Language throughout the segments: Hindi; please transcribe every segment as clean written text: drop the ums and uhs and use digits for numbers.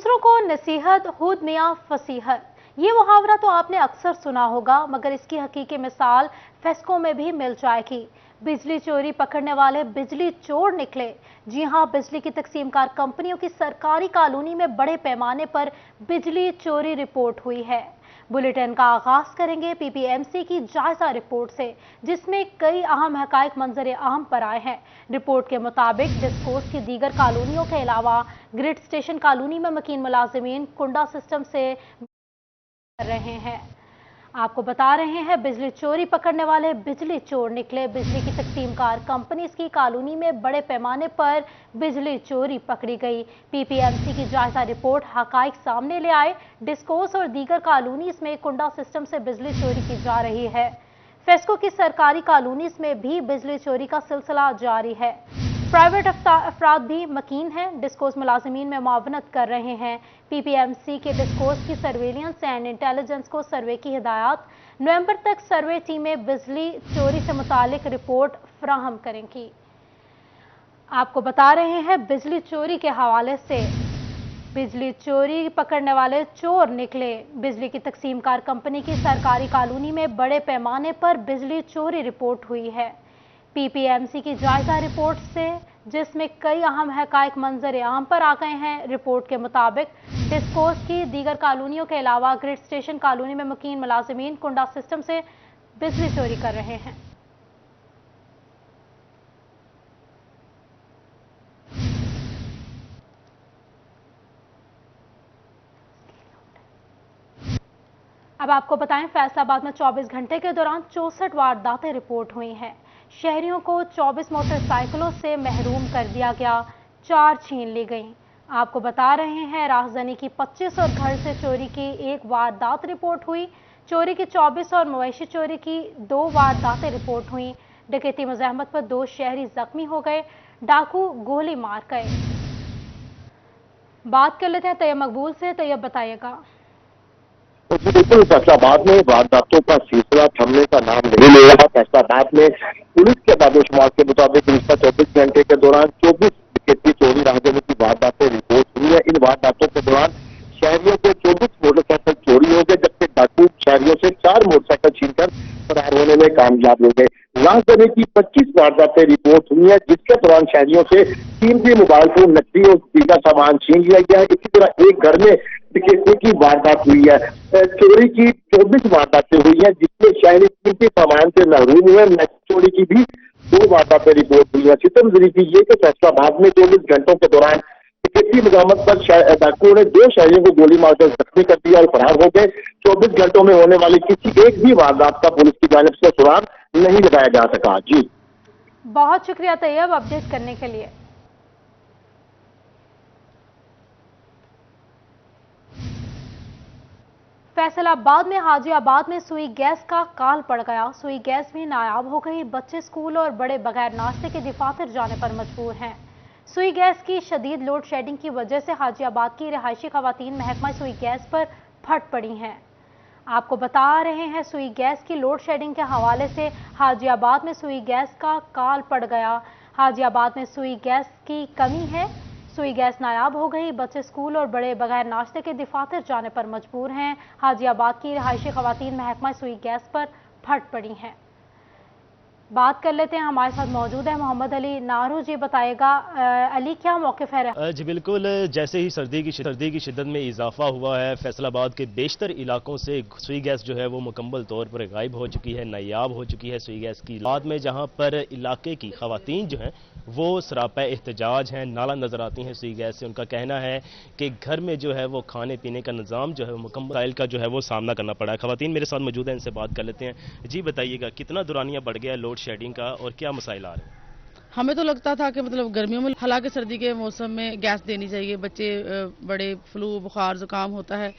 दूसरों को नसीहत खुद मियां फसीहत, ये मुहावरा तो आपने अक्सर सुना होगा, मगर इसकी हकीकी मिसाल फेस्को में भी मिल जाएगी। बिजली चोरी पकड़ने वाले बिजली चोर निकले। जी हां, बिजली की तकसीमकार कंपनियों की सरकारी कॉलोनी में बड़े पैमाने पर बिजली चोरी रिपोर्ट हुई है। बुलेटिन का आगाज करेंगे पीपीएमसी की जायजा रिपोर्ट से, जिसमें कई अहम हकाइक मंजर आम पर आए हैं। रिपोर्ट के मुताबिक डिस्कोस की दीगर कॉलोनियों के अलावा ग्रिड स्टेशन कॉलोनी में मकीन मुलाजिमीन कुंडा सिस्टम से कर रहे हैं। आपको बता रहे हैं, बिजली चोरी पकड़ने वाले बिजली चोर निकले। बिजली की तकसीमकार कंपनी की कॉलोनी में बड़े पैमाने पर बिजली चोरी पकड़ी गई। पीपीएमसी की जायजा रिपोर्ट हकाइक सामने ले आए। डिस्कोस और दीगर कॉलोनीज में कुंडा सिस्टम से बिजली चोरी की जा रही है। फेस्को की सरकारी कॉलोनीज में भी बिजली चोरी का सिलसिला जारी है। प्राइवेट अफराद भी मकीन हैं, डिस्कोस मुलाजिमीन में मुआवनत कर रहे हैं। पीपीएमसी के डिस्कोस की सर्वेलियंस एंड इंटेलिजेंस को सर्वे की हिदायत। नवंबर तक सर्वे टीमें बिजली चोरी से मुतालिक रिपोर्ट फराहम करेंगी। आपको बता रहे हैं, बिजली चोरी के हवाले से बिजली चोरी पकड़ने वाले चोर निकले। बिजली की तकसीमकार कंपनी की सरकारी कॉलोनी में बड़े पैमाने पर बिजली चोरी रिपोर्ट हुई है। पीपीएमसी की जायजा रिपोर्ट से, जिसमें कई अहम हकाइक मंजर आम पर आ गए हैं। रिपोर्ट के मुताबिक डिस्कोस की दीगर कॉलोनियों के अलावा ग्रिड स्टेशन कॉलोनी में मकीन मुलाजिमीन कुंडा सिस्टम से बिजली चोरी कर रहे हैं। अब आपको बताएं, फैसलाबाद में 24 घंटे के दौरान 64 वारदातें रिपोर्ट हुई हैं। शहरियों को 24 मोटरसाइकिलों से महरूम कर दिया गया, 4 छीन ली गईं। आपको बता रहे हैं, राजधानी की 25 और घर से चोरी की 1 वारदात रिपोर्ट हुई। चोरी की 24 और मवेशी चोरी की 2 वारदातें रिपोर्ट हुई। डकैती मुज़ाहमत पर 2 शहरी जख्मी हो गए, डाकू गोली मार गए। बात कर लेते हैं तैयब मकबूल से। तैयब, बताइएगा। तो बिल्कुल फैसलाबाद में वारदातों का सिलसिला थमने का नाम नहीं ले रहा। फैसलाबाद में पुलिस के दादोशुमार के मुताबिक पिछले 24 घंटे के दौरान 24 डकैती चोरी राहगीरों की वारदातें रिपोर्ट हुई है। इन वारदातों के दौरान शहरियों के 24 मोटरसाइकिल चोरी हो गए, जबकि डाकू शहरियों से 4 मोटरसाइकिल छीनकर फरार होने में कामयाब हो गए। राजधानी की 25 वारदातें रिपोर्ट हुई है, जिसके दौरान शहरियों से कीमती मोबाइल फोन, नकदी और दीगर सामान छीन लिया गया है। इसी तरह एक घर में डकैती की वारदात हुई है। चोरी की 24 वारदातें हुई है, जिसमें शहरी कीमती सामान से महरूम हुए। चोरी की भी 2 वारदातें रिपोर्ट हुई है। सितमजरी की ये कि फैसलाबाद में 24 घंटों के दौरान डकैती मुज़ाहमत पर डाकुओं ने 2 शहरियों को गोली मारकर जख्मी कर दिया और फरार हो गए। 24 घंटों में होने वाली किसी एक भी वारदात का पुलिस की जानिब से सुराग नहीं लगाया जा सका। जी, बहुत शुक्रिया तैयब, अपडेट करने के लिए। फैसलाबाद में हाजियाबाद में सुई गैस का काल पड़ गया। सुई गैस भी नायाब हो गई। बच्चे स्कूल और बड़े बगैर नाश्ते के दफातर जाने पर मजबूर हैं। सुई गैस की शदीद लोड शेडिंग की वजह से हाजियाबाद की रिहायशी खवातीन महकमा सुई गैस पर फट पड़ी हैं। आपको बता रहे हैं, सुई गैस की लोड शेडिंग के हवाले से हाजियाबाद में सुई गैस का काल पड़ गया। हाजियाबाद में सुई गैस की कमी है। सुई गैस नायाब हो गई। बच्चे स्कूल और बड़े बगैर नाश्ते के दफातर जाने पर मजबूर हैं। हाजियाबाद की रिहायशी खवातीन महकमा सुई गैस पर फट पड़ी हैं। बात कर लेते हैं, हमारे साथ मौजूद है मोहम्मद अली नारू जी। बताएगा अली, क्या मौक़िफ़ है? जी बिल्कुल, जैसे ही सर्दी की शिद्दत में इजाफा हुआ है, फैसलाबाद के बेशतर इलाकों से सुई गैस जो है वो मुकम्मल तौर पर गायब हो चुकी है, नायाब हो चुकी है सुई गैस की। बाद में जहां पर इलाके की खवातीन जो हैं वो सरापा एहतजाज हैं, नाला नजर आती हैं सुई गैस से। उनका कहना है कि घर में जो है वो खाने पीने का निज़ाम जो है वो मुकम्मल का जो है वो सामना करना पड़ा है। खवातीन मेरे साथ मौजूद है, इनसे बात कर लेते हैं। जी बताइएगा, कितना दुरानिया बढ़ गया लोड शेडिंग का और क्या मसाइल आ रहे हैं? हमें तो लगता था कि मतलब गर्मियों में, हालांकि सर्दी के मौसम में गैस देनी चाहिए। बच्चे बड़े फ्लू बुखार जुकाम होता है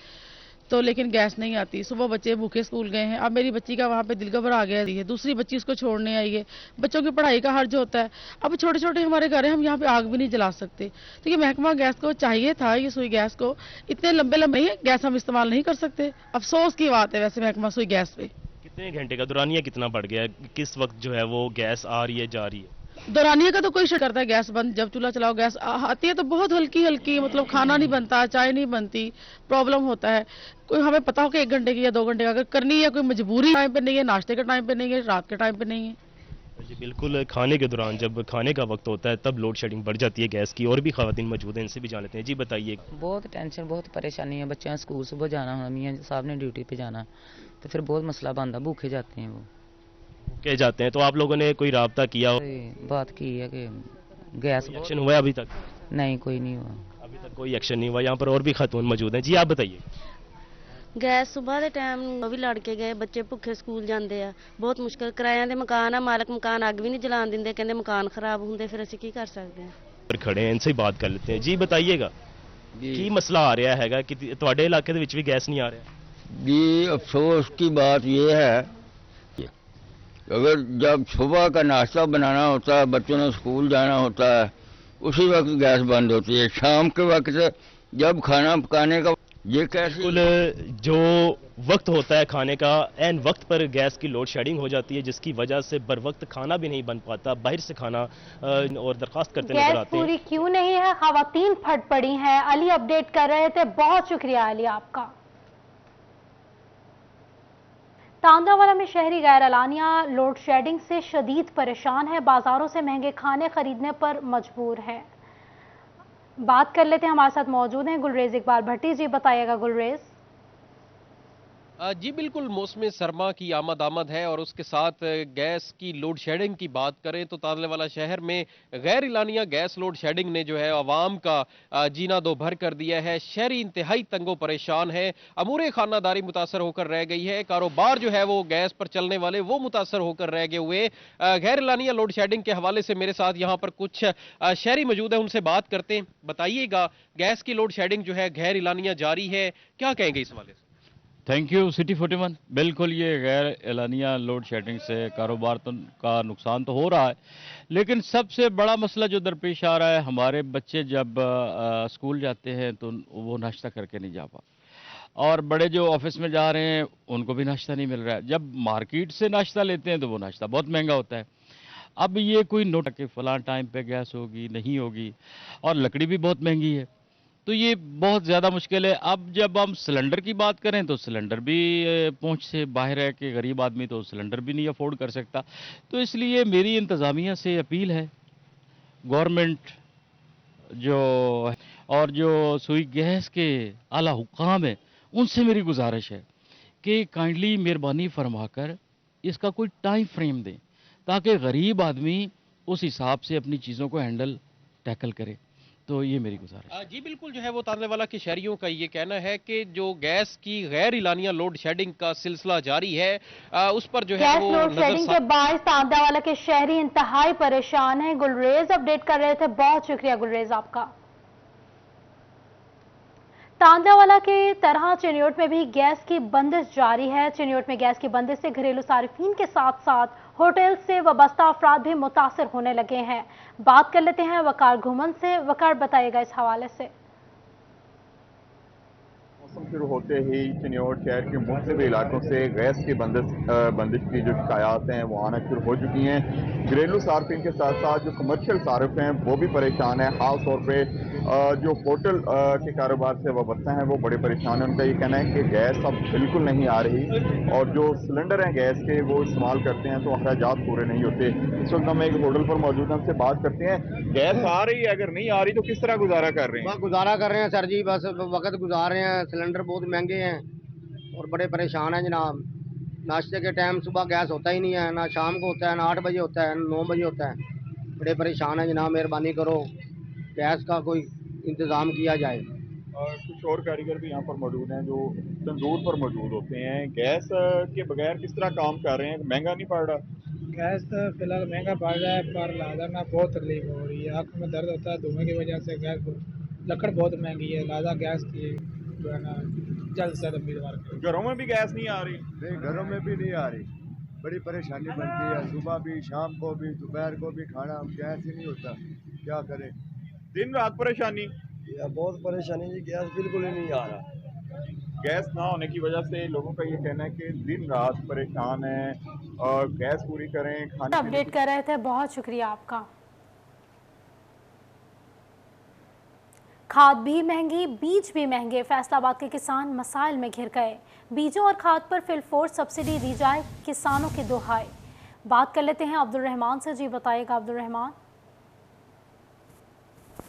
तो, लेकिन गैस नहीं आती। सुबह बच्चे भूखे स्कूल गए हैं। अब मेरी बच्ची का वहाँ पे दिल घबरा गया है। दूसरी बच्ची उसको छोड़ने आई है। बच्चों की पढ़ाई का हर्ज होता है। अब छोटे छोटे हमारे घर हैं, हम यहाँ पे आग भी नहीं जला सकते। तो ये महकमा गैस को चाहिए था, ये सुई गैस को इतने लंबे लंबे गैस हम इस्तेमाल नहीं कर सकते। अफसोस की बात है वैसे महकमा सुई गैस पे। कितने घंटे का दुरानिया कितना बढ़ गया है? किस वक्त जो है वो गैस आ रही है, जा रही है? दौरानिया का तो कोई शक करता है गैस बंद, जब चूल्हा चलाओ गैस आती है तो बहुत हल्की हल्की, मतलब खाना नहीं बनता, चाय नहीं बनती, प्रॉब्लम होता है। कोई हमें पता हो कि 1 घंटे की या 2 घंटे का अगर करनी है, कोई मजबूरी टाइम पे नहीं है, नाश्ते के टाइम पे नहीं है, रात के टाइम पे नहीं है। जी बिल्कुल, खाने के दौरान जब खाने का वक्त होता है तब लोड शेडिंग बढ़ जाती है गैस की। और भी खवातीन मौजूद हैं, इनसे भी जान लेते हैं। जी बताइए। बहुत टेंशन, बहुत परेशानी है। बच्चों ने स्कूल सुबह जाना होना, मियाँ साहब ने ड्यूटी पे जाना, तो फिर बहुत मसला बनता, भूखे जाते हैं वो। कह जाते हैं तो आप लोगों ने कोई राब्ता किया हो? बात की है कि गैस एक्शन हुआ है अभी तक? नहीं, कोई नहीं हुआ अभी तक कोई एक्शन नहीं हुआ। यहाँ पर और भी खातून मौजूद हैं। जी आप बताइए। गैस सुबह के टाइम वो भी लड़ के गए, बच्चे भुखे स्कूल जाते हैं, बहुत मुश्किल। किराया के मकान है, मालक मकान अग भी नहीं जलान देंगे, कहते मकान खराब होंगे, फिर असं की कर सकते हैं। पर खड़े हैं, इनसे ही बात कर लेते हैं। जी बताइएगा की मसला आ रहा हैगा कि ਤੁਹਾਡੇ ਇਲਾਕੇ ਦੇ ਵਿੱਚ ਵੀ गैस नहीं आ रहा? जी अफसोस की बात ये है, अगर जब सुबह का नाश्ता बनाना होता है, बच्चों ने स्कूल जाना होता है, उसी वक्त गैस बंद होती है। शाम के वक्त जब खाना पकाने का ये कैसे बिल्कुल जो वक्त होता है खाने का, एन वक्त पर गैस की लोड शेडिंग हो जाती है, जिसकी वजह से बर वक्त खाना भी नहीं बन पाता, बाहर से खाना और दरख्वास्त करते नजर गैस आते हैं। पूरी क्यों नहीं है, खवातीन फट पड़ी हैं। अली अपडेट कर रहे थे, बहुत शुक्रिया अली आपका। तांदावाला में शहरी गैर एलानिया लोड शेडिंग से शदीद परेशान है, बाजारों से महंगे खाने खरीदने पर मजबूर है। बात कर लेते हैं, हमारे साथ मौजूद हैं गुलरेज इकबाल भट्टी। जी बताइएगा गुलरेज। जी बिल्कुल, मौसम सरमा की आमद है और उसके साथ गैस की लोड शेडिंग की बात करें तो तांदलेवाला शहर में गैर इलानिया गैस लोड शेडिंग ने जो है आवाम का जीना दो भर कर दिया है। शहरी इंतहाई तंगो परेशान है, अमूरे खानादारी मुतासर होकर रह गई है, कारोबार जो है वो गैस पर चलने वाले वो मुतासर होकर रह गए हुए। गैर इलानिया लोड शेडिंग के हवाले से मेरे साथ यहाँ पर कुछ शहरी मौजूद है, उनसे बात करते हैं। बताइएगा, गैस की लोड शेडिंग जो है गैर इलानिया जारी है, क्या कहेंगे इस हवाले से? Thank you city 41। बिल्कुल, ये गैर एलानिया लोड शेडिंग से कारोबार का नुकसान तो हो रहा है, लेकिन सबसे बड़ा मसला जो दरपेश आ रहा है, हमारे बच्चे जब स्कूल जाते हैं तो वो नाश्ता करके नहीं जा पा, और बड़े जो ऑफिस में जा रहे हैं उनको भी नाश्ता नहीं मिल रहा है। जब मार्केट से नाश्ता लेते हैं तो वो नाश्ता बहुत महंगा होता है। अब ये कोई नोट कि फलां टाइम पे गैस होगी नहीं होगी, और लकड़ी भी बहुत महंगी है, तो ये बहुत ज़्यादा मुश्किल है। अब जब हम सिलेंडर की बात करें तो सिलेंडर भी पहुंच से बाहर है कि गरीब आदमी तो सिलेंडर भी नहीं अफोर्ड कर सकता। तो इसलिए मेरी इंतज़ामिया से अपील है, गवर्नमेंट जो और जो सुई गैस के आला हुकाम है उनसे मेरी गुजारिश है कि काइंडली मेहरबानी फरमाकर इसका कोई टाइम फ्रेम दें, ताकि गरीब आदमी उस हिसाब से अपनी चीज़ों को हैंडल टैकल करे। तो ये मेरी गुजारिश। जी बिल्कुल, जो है वो तांदलेवाला के शहरियों का ये कहना है कि जो गैस की गैर इलानिया लोड शेडिंग का सिलसिला जारी है, उस पर जो है वो लोड शेडिंग के बायस तांदावाला के शहरी इंतहाई परेशान है। गुलरेज अपडेट कर रहे थे, बहुत शुक्रिया गुलरेज आपका। तांदावाला के तरह चिन्योट में भी गैस की बंदिश जारी है। चिन्योट में गैस की बंदिश से घरेलू सारिफीन के साथ साथ होटल से वाबस्ता अफराद भी मुतासर होने लगे हैं। बात कर लेते हैं वकार घुमन से। वकार बताइएगा इस हवाले से। मौसम शुरू होते ही चिन्योट शहर के मुख्तलिफ इलाकों से गैस की बंदिश की जो शिकायत हैं वो आना शुरू हो चुकी हैं। घरेलू सार्फिन के साथ साथ जो कमर्शियल सार्फ हैं वो भी परेशान हैं। खास तौर पे जो होटल के कारोबार से वाबस्ता हैं वो बड़े परेशान हैं। उनका ये कहना है कि गैस अब बिल्कुल नहीं आ रही, और जो सिलेंडर हैं गैस के वो इस्तेमाल करते हैं तो अखराजात पूरे नहीं होते। इस वक्त हम एक होटल पर मौजूद हैं, हमसे बात करते हैं। गैस आ रही है, अगर नहीं आ रही तो किस तरह गुजारा कर रहे हैं? गुजारा कर रहे हैं सर जी, बस वक्त गुजार रहे हैं। सिलेंडर बहुत महंगे हैं और बड़े परेशान हैं जनाब। नाश्ते के टाइम सुबह गैस होता ही नहीं है, ना शाम को होता है, ना 8 बजे होता है, 9 बजे होता है। बड़े परेशान हैं जनाब, मेहरबानी करो गैस का कोई इंतज़ाम किया जाए। और कुछ और कारीगर भी यहाँ पर मौजूद हैं जो तंदूर पर मौजूद होते हैं। गैस के बगैर किस तरह काम कर रहे हैं? महंगा नहीं पड़ रहा? गैस तो फिलहाल महंगा पड़ रहा है, पर लादा में बहुत तकलीफ हो रही है। आँख में दर्द होता है धुएं की वजह से। गैस लकड़ बहुत महंगी है, लादा गैस की जो है ना जल्द से जल्द उम्मीदवार। घरों में भी गैस नहीं आ रही? नहीं, घरों में भी नहीं आ रही, बड़ी परेशानी बनती है। सुबह भी, शाम को भी, दोपहर को भी खाना गैस ही नहीं होता, क्या करें? दिन रात परेशानी? या बहुत परेशानी जी, गैस बिल्कुल ही नहीं आ रहा। गैस ना होने की वजह से लोगों का ये कहना है कि दिन रात परेशान है, और गैस पूरी करें। खाने अपडेट कर रहे थे, बहुत शुक्रिया आपका। खाद भी महंगी, बीज भी महंगे, फैसलाबाद के किसान मसाइल में घिर गए। बीजों और खाद पर फिलफोर सब्सिडी दी जाए, किसानों की दुहाई। बात कर लेते हैं अब्दुल रहमान से। जी बताइएगा अब्दुल रहमान।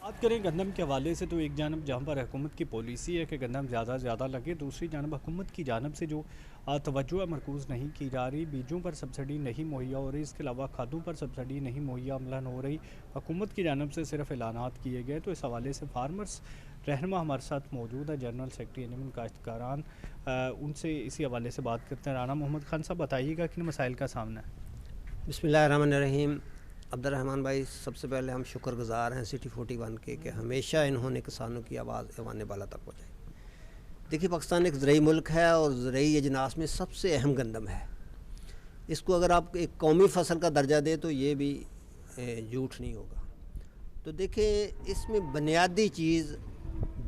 बात करें गंदम के हवाले से तो एक जानब जहाँ पर हुकूमत की पॉलिसी है कि गंदम ज़्यादा से ज़्यादा लगे, दूसरी जानब हुकूमत की जानब से जो तवज्जो मरकूज़ नहीं की जा रही, बीजों पर सब्सिडी नहीं मुहैया हो रही, इसके अलावा खादों पर सब्सिडी नहीं मुहैया अमलन हो रही, हुकूमत की जानब से सिर्फ ऐलानात किए गए। तो इस हवाले से फार्मर्स रहनुमा हमारे साथ मौजूद है, जनरल सेक्रेटरी अंजुमन काश्तकारान, उनसे इसी हवाले से बात करते हैं। राना मोहम्मद खान साहब, बताइएगा किन मसाइल का सामना है। बिस्मिल्लाहिर्रहमानिर्रहीम। अब्दुर्रहमान भाई, सबसे पहले हम शुक्रगुजार हैं सिटी 41 के कि हमेशा इन्होंने किसानों की आवाज़ ऐवान बाला तक पहुँचाई। देखिए, पाकिस्तान एक ज़रई मुल्क है और ज़रई अजनास में सबसे अहम गंदम है। इसको अगर आप एक कौमी फसल का दर्जा दे तो ये भी झूठ नहीं होगा। तो देखिए, इसमें बुनियादी चीज़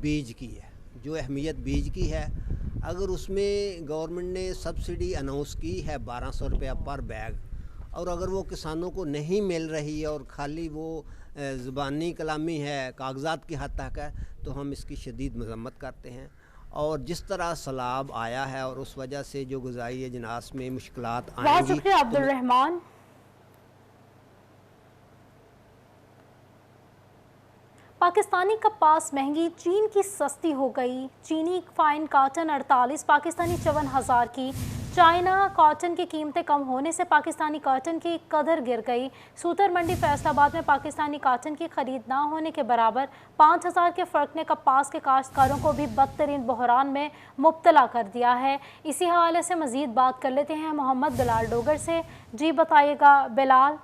बीज की है। जो अहमियत बीज की है, अगर उसमें गवर्नमेंट ने सब्सिडी अनाउंस की है 1200 रुपया पर बैग, और अगर वो किसानों को नहीं मिल रही है और खाली वो ज़ुबानी कलामी है, कागजात की हद तक है, तो हम इसकी शदीद मजम्मत करते हैं। और जिस तरह सैलाब आया है और उस वजह से जो गुज़ाई अजनास में मुश्किलात आएंगी। बहुत शुक्रिया अब्दुल रहमान। पाकिस्तानी कपास महंगी, चीन की सस्ती हो गई। चीनी फाइन कॉटन 48, पाकिस्तानी 54,000 की। चाइना कॉटन की कीमतें कम होने से पाकिस्तानी कॉटन की कदर गिर गई। सूतर मंडी फैसलाबाद में पाकिस्तानी कॉटन की खरीद ना होने के बराबर 5,000 के फ़र्क ने कपास के काश्तकारों को भी बदतरीन बहरान में मुब्तला कर दिया है। इसी हवाले से मज़ीद बात कर लेते हैं मोहम्मद बिलाल डोगर से। जी बताइएगा बिलाल।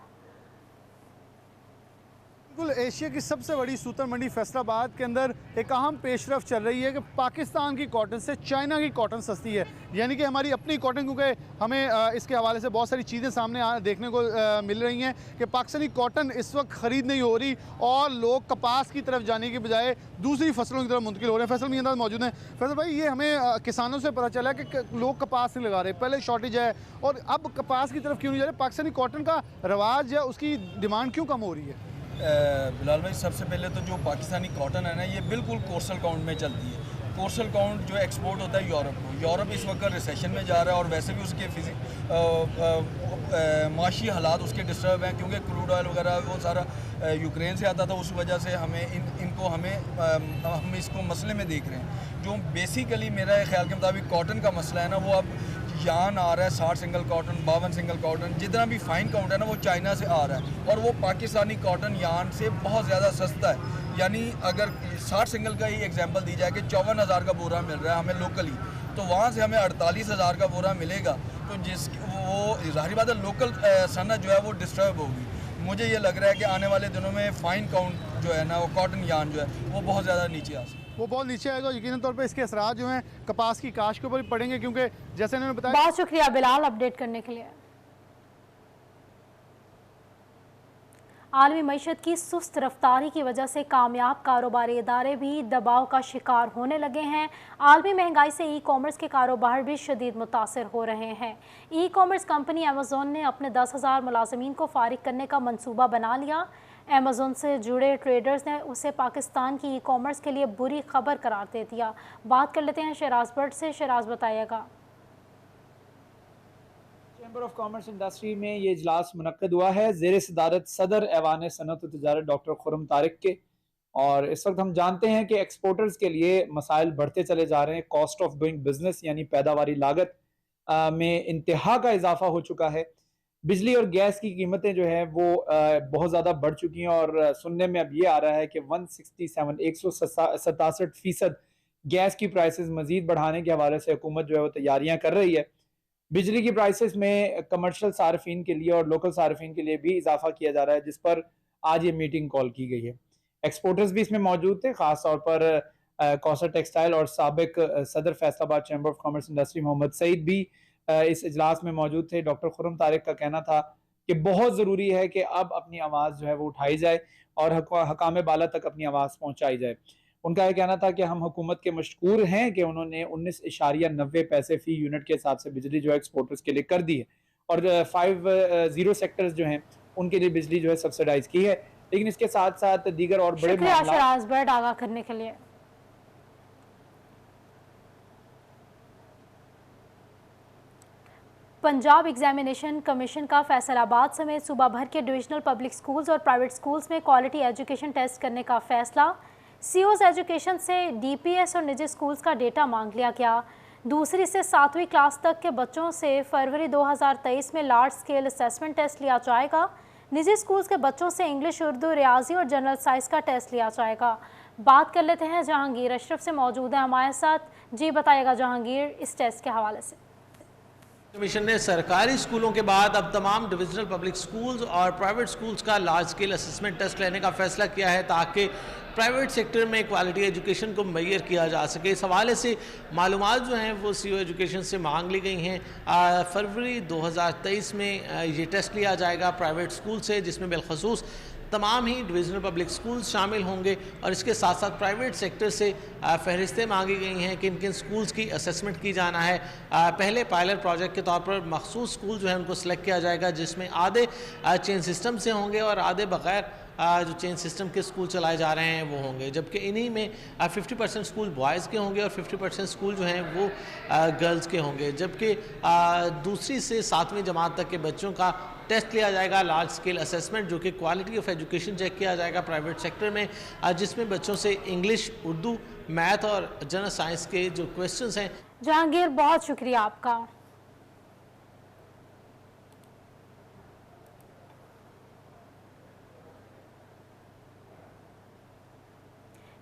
बिल्कुल, एशिया की सबसे बड़ी सूतर मंडी फैसलाबाद के अंदर एक अहम पेशरफ चल रही है कि पाकिस्तान की कॉटन से चाइना की कॉटन सस्ती है। यानी कि हमारी अपनी कॉटन, क्योंकि हमें इसके हवाले से बहुत सारी चीज़ें सामने देखने को मिल रही हैं कि पाकिस्तानी कॉटन इस वक्त ख़रीद नहीं हो रही और लोग कपास की तरफ जाने के बजाय दूसरी फसलों की तरफ मुंतकिल हो रहे हैं। फैसल मियां मौजूद हैं। फैसल भाई, ये हमें किसानों से पता चला है कि लोग कपास नहीं लगा रहे, पहले शॉर्टेज है और अब कपास की तरफ क्यों नहीं जा रहे? पाकिस्तानी कॉटन का रवाज या उसकी डिमांड क्यों कम हो रही है? बिलाल भाई, सबसे पहले तो जो पाकिस्तानी कॉटन है ना, ये बिल्कुल कोर्सल काउंट में चलती है। कोर्सल काउंट जो एक्सपोर्ट होता है यूरोप को, यूरोप इस वक्त रिसेशन में जा रहा है और वैसे भी उसके माशी हालात उसके डिस्टर्ब हैं, क्योंकि क्रूड ऑयल वगैरह वो सारा यूक्रेन से आता था। उस वजह से हम इसको मसले में देख रहे हैं। जो बेसिकली मेरा ख्याल के मुताबिक कॉटन का मसला है ना, वो अब यान आ रहा है 60 सिंगल कॉटन, 52 सिंगल कॉटन, जितना भी फाइन काउंट है ना, वो चाइना से आ रहा है और वो पाकिस्तानी कॉटन यान से बहुत ज़्यादा सस्ता है। यानी अगर 60 सिंगल का ही एग्जांपल दी जाए कि 54,000 का बोरा मिल रहा है हमें लोकली, तो वहाँ से हमें 48,000 का बोरा मिलेगा, तो वो ज़ाहिर बात है लोकल सनत जो है वो डिस्टर्ब होगी। मुझे ये लग रहा है कि आने वाले दिनों में फ़ाइन काउंट जो है ना, वो कॉटन यान जो है वो बहुत ज़्यादा नीचे आ सकता है। वो बहुत नीचे आएगा। यकीनन तौर पे इसके असरात जो हैं कपास की काश्त के ऊपर भी पड़ेंगे, क्योंकि जैसे इन्होंने बताया। बहुत शुक्रिया बिलाल अपडेट करने के लिए। आलमी मईशत की सुस्त रफ्तारी की वजह से कामयाब कारोबारी इदारे भी दबाव का शिकार होने लगे हैं। आलमी महंगाई से ई कॉमर्स के कारोबार भी शदीद मुतासर हो रहे हैं। ई कॉमर्स कंपनी अमेज़ॉन ने अपने 10,000 मुलाजमीन को फारिग करने का मंसूबा बना लिया। अमेज़ॉन से जुड़े ट्रेडर्स ने उसे पाकिस्तान की ई कॉमर्स के लिए बुरी खबर करार दे दिया। बात कर लेते हैं शराज भट्ट से। शराज बताइएगा। चैम्बर ऑफ कॉमर्स इंडस्ट्री में ये इजलास मुनक्कद हुआ है ज़ेर सदारत सदर ऐवान सनअत व तिजारत डॉक्टर खुर्रम तारिक के। और इस वक्त हम जानते हैं कि एक्सपोर्टर्स के लिए मसाइल बढ़ते चले जा रहे हैं। कॉस्ट ऑफ डूइंग बिजनेस यानी पैदावारी लागत में इंतहा का इजाफा हो चुका है। बिजली और गैस की कीमतें जो है वो बहुत ज़्यादा बढ़ चुकी हैं और सुनने में अब ये आ रहा है कि 167% गैस की प्राइसेस मजीद बढ़ाने के हवाले से हुकूमत जो है वो तैयारियां कर रही है। बिजली की प्राइसेस में कमर्शियल सार्फिन के लिए और लोकल सार्फिन के लिए भी इजाफा किया जा रहा है, जिस पर आज ये मीटिंग कॉल की गई है। एक्सपोर्टर्स भी इसमें मौजूद थे, खासतौर पर कौसर टेक्सटाइल और साबिक सदर Faisalabad chamber of commerce industry Mohammad Saeed भी इस इजलास में मौजूद थे। डॉक्टर खुर्रम तारिक का कहना था कि बहुत ज़रूरी है कि अब अपनी आवाज़ जो है वो उठाई जाए और हकाम बाला तक अपनी आवाज़ पहुँचाई जाए। उनका यह कहना था कि हम हुकूमत के मशकूर हैं कि उन्होंने 19.90 पैसे फ़ी यूनिट के हिसाब से बिजली जो है एक्सपोर्टर्स के लिए कर दी है और 50 सेक्टर्स जो हैं उनके लिए बिजली जो है सब्सिडाइज की है। लेकिन इसके साथ साथ दीगर और बड़े शुक्रिया मामला शराज भट्ट आगाह करने के लिए। पंजाब एग्जामिनेशन कमीशन का फैसलाबाद समेत सूबा भर के डिविजनल पब्लिक स्कूल्स और प्राइवेट स्कूल्स में क्वालिटी एजुकेशन टेस्ट करने का फैसला। सीओज एजुकेशन से डीपीएस और निजी स्कूल्स का डेटा मांग लिया गया। दूसरी से 7वीं क्लास तक के बच्चों से फरवरी 2023 में लार्ज स्केल असेसमेंट टेस्ट लिया जाएगा। निजी स्कूल्स के बच्चों से इंग्लिश, उर्दू, रियाजी और जनरल साइंस का टेस्ट लिया जाएगा। बात कर लेते हैं जहांगीर अशरफ से, मौजूद है हमारे साथ। जी बताइएगा जहांगीर, इस टेस्ट के हवाले से। कमीशन ने सरकारी स्कूलों के बाद अब तमाम डिविजनल पब्लिक स्कूल्स और प्राइवेट स्कूल्स का लार्ज स्केल असेसमेंट टेस्ट लेने का फैसला किया है ताकि प्राइवेट सेक्टर में क्वालिटी एजुकेशन को मुहैया किया जा सके। इस हवाले से मालूमात जो हैं वो सीओ एजुकेशन से मांग ली गई हैं। फरवरी 2023 में ये टेस्ट लिया जाएगा प्राइवेट स्कूल से, जिसमें बिलखसूस तमाम ही डिविजनल पब्लिक स्कूल्स शामिल होंगे और इसके साथ साथ प्राइवेट सेक्टर से फहरिस्तें मांगी गई हैं कि किन स्कूल्स की असेसमेंट की जाना है। पहले पायलट प्रोजेक्ट के तौर पर मखसूस स्कूल जो है उनको सिलेक्ट किया जाएगा, जिसमें आधे चेन सिस्टम से होंगे और आधे बगैर जो चेन सिस्टम के स्कूल चलाए जा रहे हैं वो होंगे, जबकि इन्हीं में 50% स्कूल बॉयज़ के होंगे और 50% स्कूल जो हैं वो गर्ल्स के होंगे। जबकि दूसरी से 7वीं जमात तक के बच्चों का टेस्ट लिया जाएगा लार्ज स्केल असेसमेंट, जो कि क्वालिटी ऑफ एजुकेशन चेक किया जाएगा प्राइवेट सेक्टर में, जिसमें बच्चों से इंग्लिश, उर्दू, मैथ और जनरल साइंस के जो क्वेश्चंस हैं। जहांगीर, बहुत शुक्रिया आपका।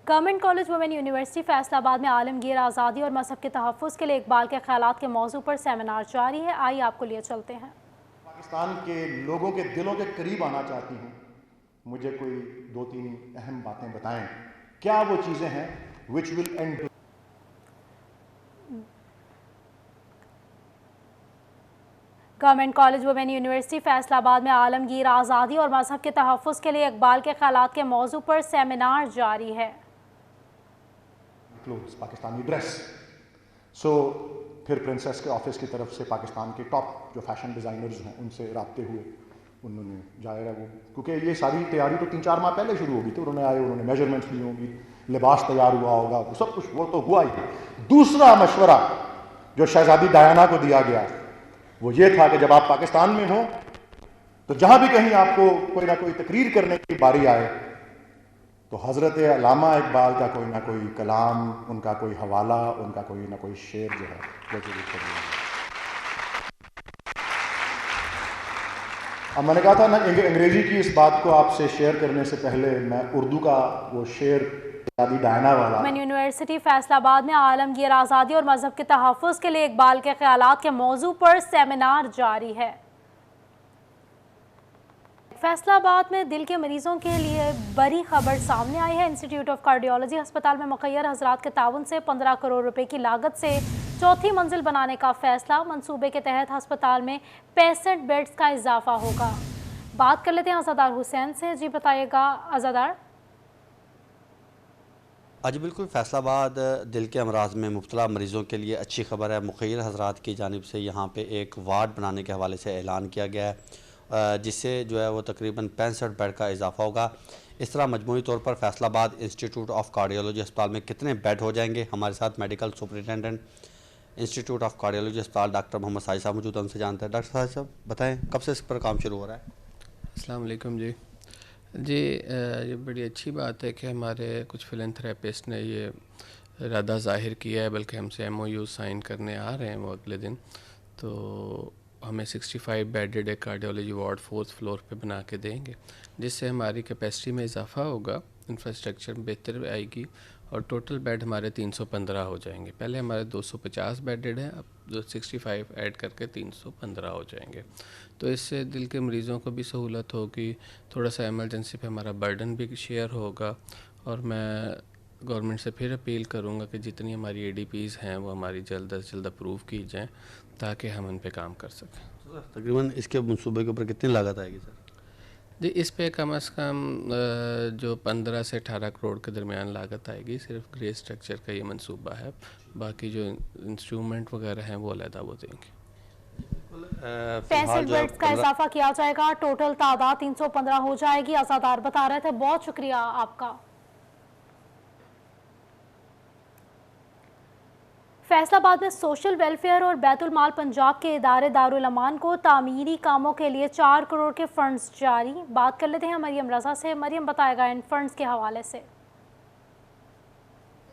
Government college women university Faisalabad में आलमगीर आज़ादी और मजहब के तहफ़्फ़ुज़ के लिए इकबाल के ख़यालात के मौजू पर सेमिनार जारी है। आइए आपको लिए चलते हैं। पाकिस्तान के लोगों के दिलों के करीब आना चाहती हूँ। मुझे कोई 2-3 अहम बातें बताएं, क्या वो चीज़ें हैं which will and. Government college women university Faisalabad में आलमगीर आज़ादी और मजहब के तहफ़्फ़ुज़ के लिए इकबाल के ख़यालात के मौजू पर सेमिनार जारी है। पाकिस्तानी ड्रेस, फिर प्रिंसेस के ऑफिस की तरफ से पाकिस्तान के टॉप जो फैशन डिज़ाइनर्स हैं उनसे राब्ते हुए, उन्होंने जाएगा वो, क्योंकि ये सारी तैयारी तो 3-4 माह पहले शुरू होगी, तो उन्होंने आए, उन्होंने मेजरमेंट्स ली होंगी, लिबास तैयार हुआ होगा, सब कुछ वो तो हुआ ही। दूसरा मशवरा जो शहजादी डायना को दिया गया वो ये था कि जब आप पाकिस्तान में हो तो जहाँ भी कहीं आपको कोई ना कोई तकरीर करने की बारी आए तो हज़रत अल्लामा इकबाल का कोई ना कोई कलाम, उनका कोई हवाला, उनका कोई ना कोई शेर जो है वो जरूर करना है। अब मैंने कहा था ना अंग्रेजी की इस बात को आपसे शेयर करने से पहले मैं उर्दू का वो शेर डायना वाला। वुमेन यूनिवर्सिटी फैसलाबाद में आलमगीर आज़ादी और मजहब के तहफ़्फ़ुज़ के लिए इकबाल के ख़यालात के मौजू पर सेमिनार जारी है। फैसलाबाद में दिल के मरीजों के लिए बड़ी खबर सामने आई है। इंस्टीट्यूट ऑफ कार्डियोलॉजी अस्पताल में मुखय्यर हजरात के ताउन से 15 करोड़ रुपए की लागत से चौथी मंजिल बनाने का फैसला। मंसूबे के तहत अस्पताल में 65 बेड्स का इजाफा होगा। बात कर लेते हैं अज़ादार हुसैन से। जी बताइएगा अज़ादार। आज बिल्कुल फैसलाबाद दिल के अमराज में मुब्तला मरीज़ों के लिए अच्छी खबर है। मुखय्यर हजरात की जानिब से यहाँ पे एक वार्ड बनाने के हवाले से ऐलान किया गया है, जिससे जो है वो तकरीबन 65 बेड का इजाफा होगा। इस तरह मजमूई तौर पर फैसलाबाद इंस्टीट्यूट ऑफ कार्डियोलॉजी अस्पताल में कितने बेड हो जाएंगे, हमारे साथ medical superintendent institute of cardiology अस्पताल डॉक्टर मोहम्मद साहिद साहब मौजूद, उनसे जानते हैं। डॉक्टर साहिद साहब बताएं, कब से इस पर काम शुरू हो रहा है? अस्सलाम वालेकुम जी, ये बड़ी अच्छी बात है कि हमारे कुछ फिलैंथ्रेपिस्ट ने ये इरादा ज़ाहिर किया है, बल्कि हमसे MOU साइन करने आ रहे हैं वो अगले दिन। तो हमें 65 बेडेड एक कार्डियोलॉजी वार्ड 4th फ्लोर पे बना के देंगे, जिससे हमारी कैपेसिटी में इजाफा होगा, इंफ्रास्ट्रक्चर बेहतर आएगी और टोटल बेड हमारे 315 हो जाएंगे। पहले हमारे 250 बेडेड हैं, अब 65 ऐड करके 315 हो जाएंगे। तो इससे दिल के मरीज़ों को भी सहूलत होगी, थोड़ा सा इमरजेंसी पे हमारा बर्डन भी शेयर होगा। और मैं गवर्नमेंट से फिर अपील करूँगा कि जितनी हमारी ADPs हैं वो हमारी जल्द अज जल्द अप्रूव की जाएँ ताकि हम उन पे काम कर सकें। तकरीबन इसके मनसूबे के ऊपर कितनी लागत आएगी सर? जी, इस पे कम से कम जो 15 से 18 करोड़ के दरमियान लागत आएगी। सिर्फ ग्रे स्ट्रक्चर का ये मंसूबा है, बाकी जो इंस्ट्रूमेंट वगैरह हैं वो अलहदा वो देंगे। 65 बेड्स का इजाफा किया जाएगा, टोटल तादाद 315 हो जाएगी। आजादार बता रहे थे, बहुत शुक्रिया आपका। फैसलाबाद में सोशल वेलफेयर और बैतुल माल पंजाब के इदारे दारुल अमान को तामीरी कामों के लिए 4 करोड़ के फंड्स जारी। बात कर लेते हैं मरियम रजा से। मरियम बताएगा इन फंड्स के हवाले से।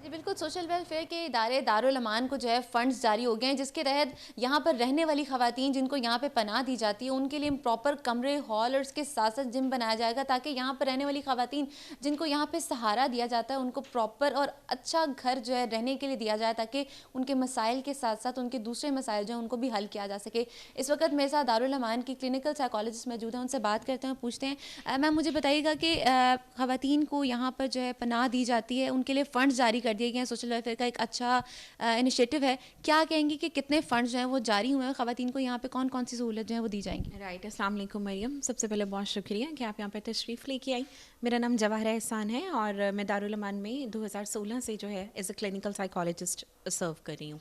जी बिल्कुल, सोशल वेलफेयर के इदारे दारुल अमान को जो है फ़ंड्स जारी हो गए हैं, जिसके तहत यहाँ पर रहने वाली ख़वातीन जिनको यहाँ पे पनाह दी जाती है उनके लिए प्रॉपर कमरे, हॉल और उसके साथ साथ जिम बनाया जाएगा, ताकि यहाँ पर रहने वाली ख़वातीन जिनको यहाँ पे सहारा दिया जाता है उनको प्रॉपर और अच्छा घर जो है रहने के लिए दिया जाए, ताकि उनके मसाइल के साथ साथ उनके दूसरे मसाइल जो हैं उनको भी हल किया जा सके। इस वक्त मेरे साथ दारुल अमान की क्लिनिकल साइकोलॉजिस्ट मौजूद हैं, उनसे बात करते हैं, पूछते हैं। मैम मुझे बताइएगा कि ख़वातीन को यहाँ पर जो है पनाह दी जाती है, उनके लिए फ़ंड्स जारी कर दिए गए हैं, सोशल वेलफेयर का एक अच्छा इनिशिएटिव है। क्या कहेंगी कि कितने फंड्स जो हैं वो जारी हुए हैं, ख़वातीन को यहाँ पे कौन कौन सी सहूलत जो है वो दी जाएंगी? राइट, अस्सलाम वालेकुम मरियम। सबसे पहले बहुत शुक्रिया कि आप यहाँ पे तशरीफ़ लेके आई। मेरा नाम जवाहर एहसान है और मैं दारुल अमान में 2016 से जो है एज ए क्लिनिकल साइकोलॉजिस्ट सर्व कर रही हूँ।